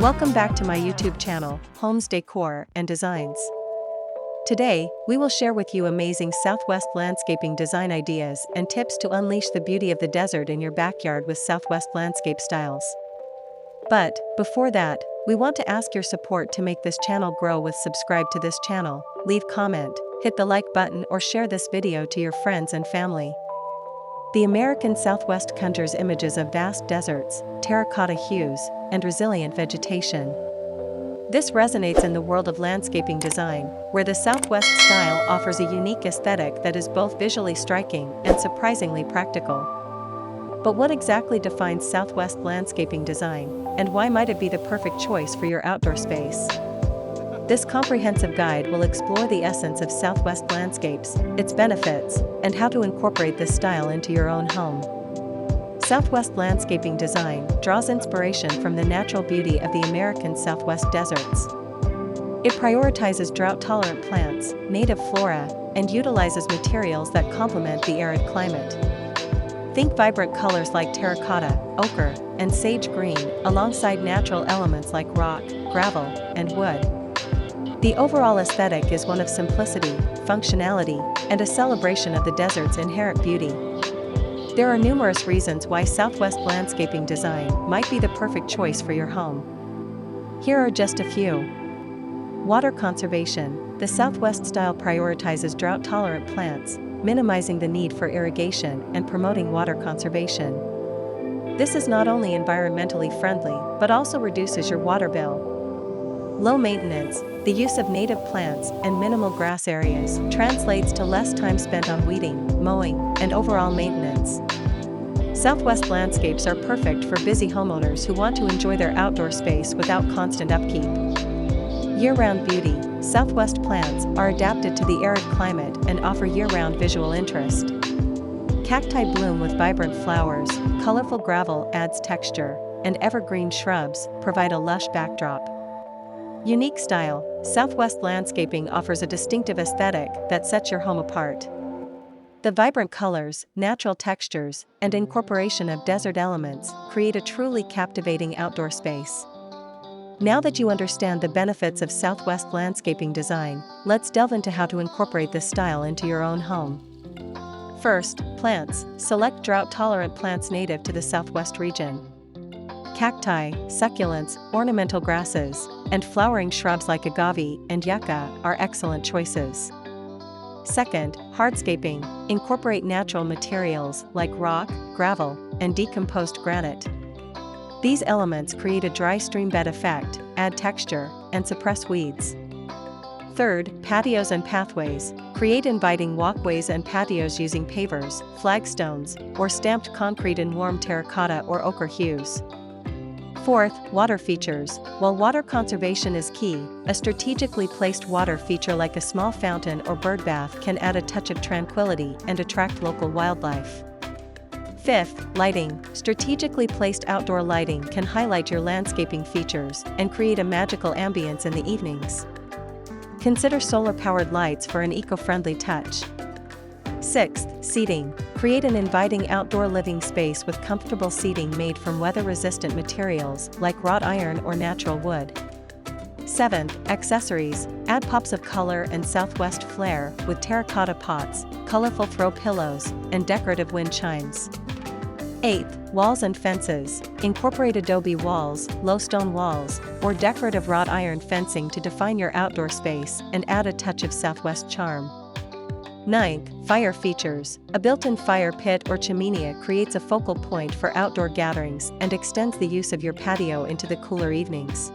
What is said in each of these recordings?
Welcome back to my YouTube channel, Homes Decor and Designs. Today, we will share with you amazing Southwest landscaping design ideas and tips to unleash the beauty of the desert in your backyard with Southwest landscape styles. But, before that, we want to ask your support to make this channel grow with subscribe to this channel, leave comment, hit the like button or share this video to your friends and family. The American Southwest conjures images of vast deserts, terracotta hues, and resilient vegetation. This resonates in the world of landscaping design, where the Southwest style offers a unique aesthetic that is both visually striking and surprisingly practical. But what exactly defines Southwest landscaping design, and why might it be the perfect choice for your outdoor space? This comprehensive guide will explore the essence of Southwest landscapes, its benefits, and how to incorporate this style into your own home. Southwest landscaping design draws inspiration from the natural beauty of the American Southwest deserts. It prioritizes drought-tolerant plants, native flora, and utilizes materials that complement the arid climate. Think vibrant colors like terracotta, ochre, and sage green, alongside natural elements like rock, gravel, and wood. The overall aesthetic is one of simplicity, functionality, and a celebration of the desert's inherent beauty. There are numerous reasons why Southwest landscaping design might be the perfect choice for your home. Here are just a few. Water conservation. The Southwest style prioritizes drought-tolerant plants, minimizing the need for irrigation and promoting water conservation. This is not only environmentally friendly, but also reduces your water bill. Low maintenance. The use of native plants and minimal grass areas translates to less time spent on weeding, mowing, and overall maintenance. Southwest landscapes are perfect for busy homeowners who want to enjoy their outdoor space without constant upkeep. Year-round beauty. Southwest plants are adapted to the arid climate and offer year-round visual interest. Cacti bloom with vibrant flowers, colorful gravel adds texture, and evergreen shrubs provide a lush backdrop. Unique style. Southwest landscaping offers a distinctive aesthetic that sets your home apart. The vibrant colors, natural textures, and incorporation of desert elements create a truly captivating outdoor space. Now that you understand the benefits of Southwest landscaping design, let's delve into how to incorporate this style into your own home. First, plants. Select drought-tolerant plants native to the Southwest region. Cacti, succulents, ornamental grasses, and flowering shrubs like agave and yucca are excellent choices. Second, hardscaping. Incorporate natural materials like rock, gravel, and decomposed granite. These elements create a dry stream bed effect, add texture, and suppress weeds. Third, patios and pathways. Create inviting walkways and patios using pavers, flagstones, or stamped concrete in warm terracotta or ochre hues. Fourth, water features. While water conservation is key, a strategically placed water feature like a small fountain or bird bath can add a touch of tranquility and attract local wildlife. Fifth, lighting. Strategically placed outdoor lighting can highlight your landscaping features and create a magical ambience in the evenings. Consider solar-powered lights for an eco-friendly touch. Sixth, seating. Create an inviting outdoor living space with comfortable seating made from weather-resistant materials like wrought iron or natural wood. Seventh, accessories. Add pops of color and Southwest flair with terracotta pots, colorful throw pillows, and decorative wind chimes. Eighth, walls and fences. Incorporate adobe walls, low stone walls, or decorative wrought iron fencing to define your outdoor space and add a touch of Southwest charm. Ninth, fire features. A built-in fire pit or chimney creates a focal point for outdoor gatherings and extends the use of your patio into the cooler evenings.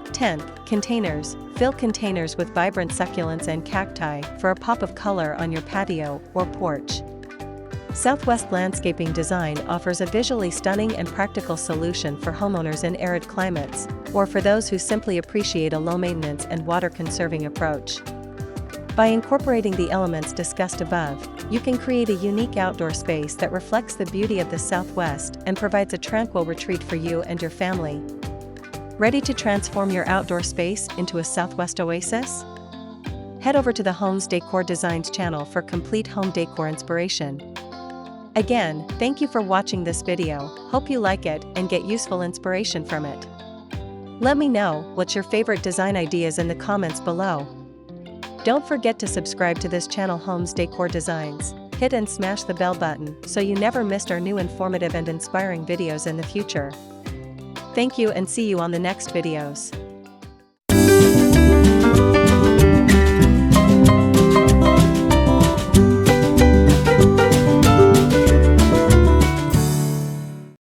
10th, containers. Fill containers with vibrant succulents and cacti for a pop of color on your patio or porch. Southwest Landscaping Design offers a visually stunning and practical solution for homeowners in arid climates, or for those who simply appreciate a low-maintenance and water-conserving approach. By incorporating the elements discussed above, you can create a unique outdoor space that reflects the beauty of the Southwest and provides a tranquil retreat for you and your family. Ready to transform your outdoor space into a Southwest oasis? Head over to the Homes Decor Designs channel for complete home decor inspiration. Again, thank you for watching this video. Hope you like it and get useful inspiration from it. Let me know what's your favorite design ideas in the comments below. Don't forget to subscribe to this channel, Homes Decor Designs. Hit and smash the bell button so you never missed our new informative and inspiring videos in the future. Thank you and see you on the next videos.